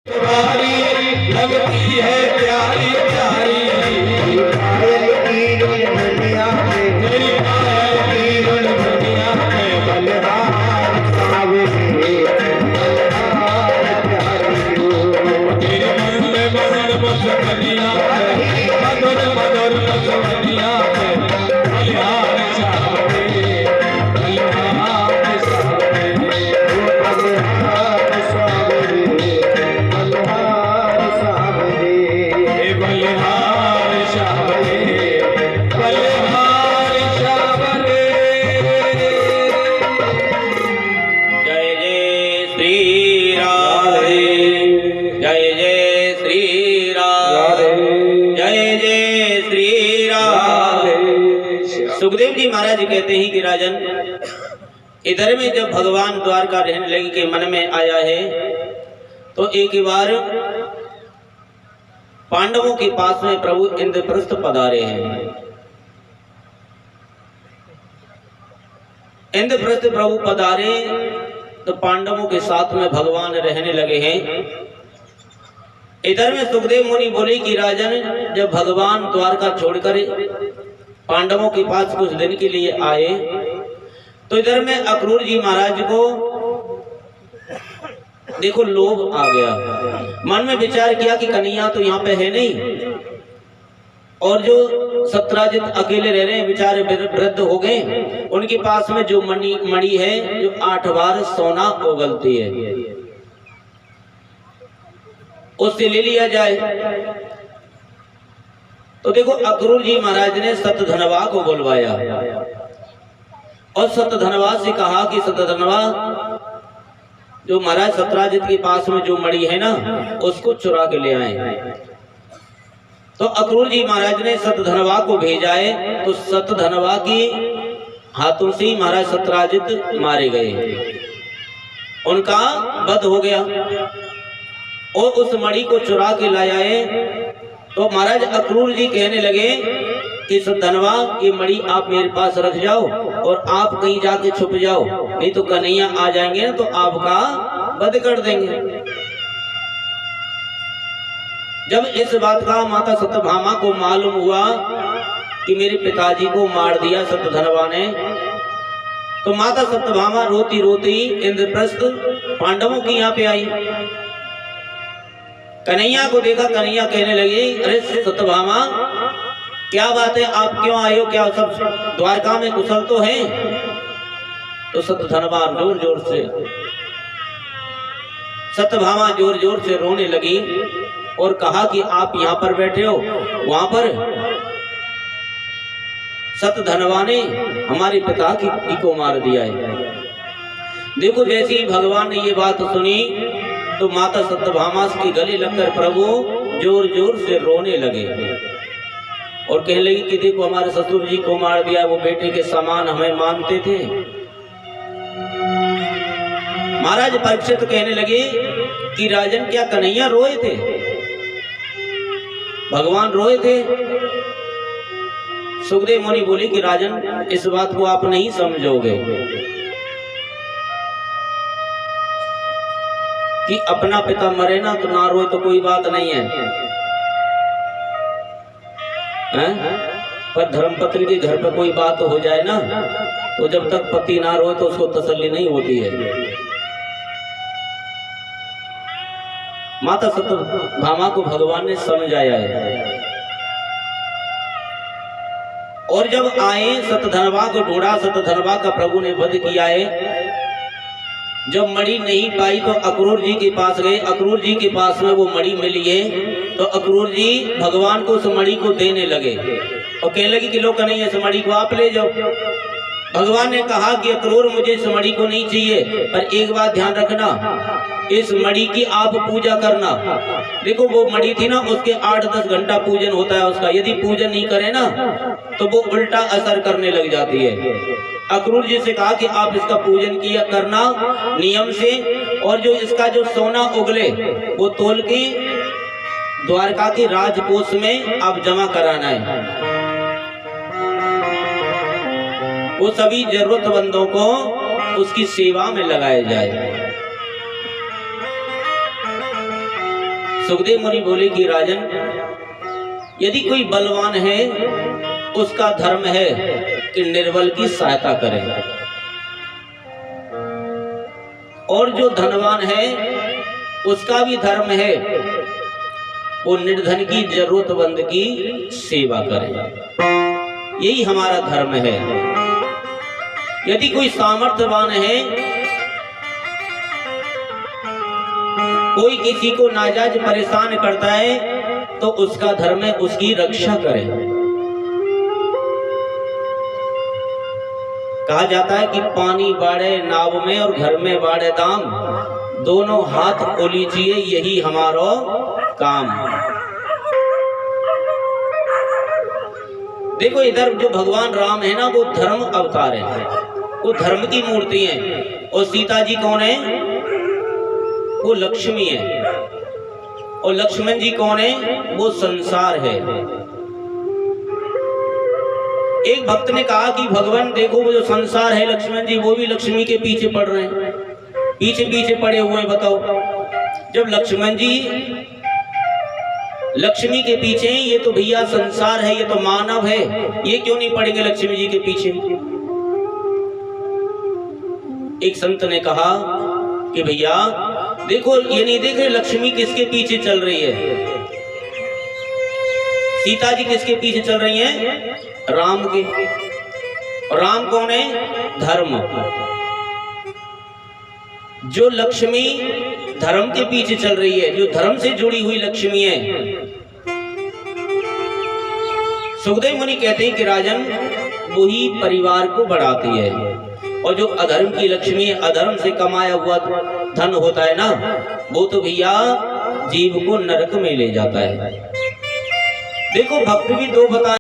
लगती है प्यारी प्यारी पायल की दुनिया में, मेरी पायल की दुनिया में बलहार सावरे बलहार प्यारी हो। तेरे मन में मधुर बसवनिया है, मधुर मधुर बसवनिया है बलहार सावरे बलहार सावरे बलहार सावरे बलहार सावरे बलहार सावरे बलहार सावरे। जय जय श्री राधे, जय जय श्री राधे, जय जय श्री राधे। सुखदेव जी महाराज कहते हैं कि राजन, इधर में जब भगवान द्वारका रहने लगे के मन में आया है तो एक बार पांडवों के पास में प्रभु इंद्रप्रस्थ पधारे हैं। इंद्रप्रस्थ प्रभु पधारे तो पांडवों के साथ में भगवान रहने लगे हैं। इधर में सुखदेव मुनि बोले कि राजन, जब भगवान द्वारका छोड़कर पांडवों के पास कुछ दिन के लिए आए तो इधर में अक्रूर जी महाराज को देखो लोभ आ गया। मन में विचार किया कि कन्हैया तो यहाँ पे है नहीं, और जो सत्राजित अकेले रह रहे हैं बेचारे वृद्ध हो गए, उनके पास में जो मणि है जो 8 बार सोना उगलती है, उससे ले लिया जाए। तो देखो अक्रूर जी महाराज ने सतधनवा को बुलवाया और सतधनवा से कहा कि सतधनवा, जो महाराज सत्राजित के पास में जो मणि है ना उसको चुरा के ले आए। तो अक्रूर जी महाराज ने सतधनवा को भेजा है, तो सतधनवा की हाथों से महाराज सत्राजित मारे गए, उनका वध हो गया। और उस मणि को चुरा के लाया है। तो महाराज अक्रूर जी कहने लगे कि सतधनवा, ये मणि आप मेरे पास रख जाओ और आप कहीं जाके छुप जाओ, नहीं तो कन्हैया आ जाएंगे ना तो आपका वध कर देंगे। जब इस बात का माता सत्यभामा को मालूम हुआ कि मेरे पिताजी को मार दिया सतधनवा ने, तो माता सत्यभामा रोती रोती इंद्रप्रस्थ पांडवों की यहाँ पे आई। कन्हैया को देखा, कन्हैया कहने लगी, अरे सत्यभामा क्या बात है, आप क्यों आए हो, क्या सब द्वारका में कुशल तो हैं? तो सत्यधनवा जोर जोर से सत्यभामा जोर जोर से रोने लगी और कहा कि आप यहाँ पर बैठे हो, वहां पर सतधनवा ने हमारे पिता की को मार दिया है। देखो जैसे ही भगवान ने ये बात सुनी तो माता सत्यभामा के गले लगकर प्रभु जोर जोर से रोने लगे और कहने लगी कि देखो हमारे ससुर जी को मार दिया, वो बेटे के समान हमें मानते थे। महाराज परीक्षित कहने लगे कि राजन, क्या कन्हैया रोए थे? भगवान रोए थे? सुखदेव मुनि बोले कि राजन, इस बात को आप नहीं समझोगे कि अपना पिता मरे ना तो ना रोए तो कोई बात नहीं है, पर धर्मपत्नी के घर पर कोई बात हो जाए ना तो जब तक पति ना रोए तो उसको तसल्ली नहीं होती है। माता सत्यभामा को भगवान ने समझाया है। और जब आए सतधनवा को ढूंढा, सतधनवा का प्रभु ने वध किया है। जब मणि नहीं पाई तो अक्रूर जी के पास गए, अक्रूर जी के पास में वो मणि मिली है। तो अक्रूर जी भगवान को उस मणि को देने लगे और कहने लगे कि लो कन्हैया, इस मणि को आप ले जाओ। भगवान ने कहा कि अक्रूर, मुझे इस मणि को नहीं चाहिए, पर एक बात ध्यान रखना, इस मणि की आप पूजा करना। देखो वो मणि थी ना, उसके 8-10 घंटा पूजन होता है उसका, यदि पूजन नहीं करे ना तो वो उल्टा असर करने लग जाती है। अक्रूर जी से कहा कि आप इसका पूजन किया करना नियम से, और जो इसका जो सोना उगले वो तोल के द्वारका के राजकोष में आप जमा कराना है। वो सभी जरूरतमंदों को उसकी सेवा में लगाया जाए। सुखदेव मुनि बोले कि राजन, यदि कोई बलवान है उसका धर्म है कि निर्बल की सहायता करे, और जो धनवान है उसका भी धर्म है वो निर्धन की जरूरतमंद की सेवा करे। यही हमारा धर्म है। यदि कोई सामर्थ्यवान है, कोई किसी को नाजायज परेशान करता है तो उसका धर्म है उसकी रक्षा करे। कहा जाता है कि पानी बाढ़े नाव में और घर में बाढ़े दाम, दोनों हाथ ओलीजिए यही हमारा काम। देखो इधर जो भगवान राम है ना वो धर्म अवतार है, वो धर्म की मूर्ति है। और सीता जी कौन है? वो लक्ष्मी है। और लक्ष्मण जी कौन है? वो संसार है। एक भक्त ने कहा कि भगवान देखो वो जो संसार है लक्ष्मण जी, वो भी लक्ष्मी के पीछे पड़ रहे हैं, पीछे पीछे पड़े हुए हैं। बताओ, जब लक्ष्मण जी लक्ष्मी के पीछे, ये तो भैया संसार है, ये तो मानव है, ये क्यों नहीं पड़ेंगे लक्ष्मी जी के पीछे? एक संत ने कहा कि भैया देखो, ये नहीं देख रहे लक्ष्मी किसके पीछे चल रही है? सीता जी किसके पीछे चल रही हैं? राम के। और राम कौन है? धर्म। जो लक्ष्मी धर्म के पीछे चल रही है, जो धर्म से जुड़ी हुई लक्ष्मी है, सुखदेव मुनि कहते हैं कि राजन वही परिवार को बढ़ाती है। और जो अधर्म की लक्ष्मी है, अधर्म से कमाया हुआ धन होता है ना, वो तो भैया जीव को नरक में ले जाता है। देखो भक्त भी दो बता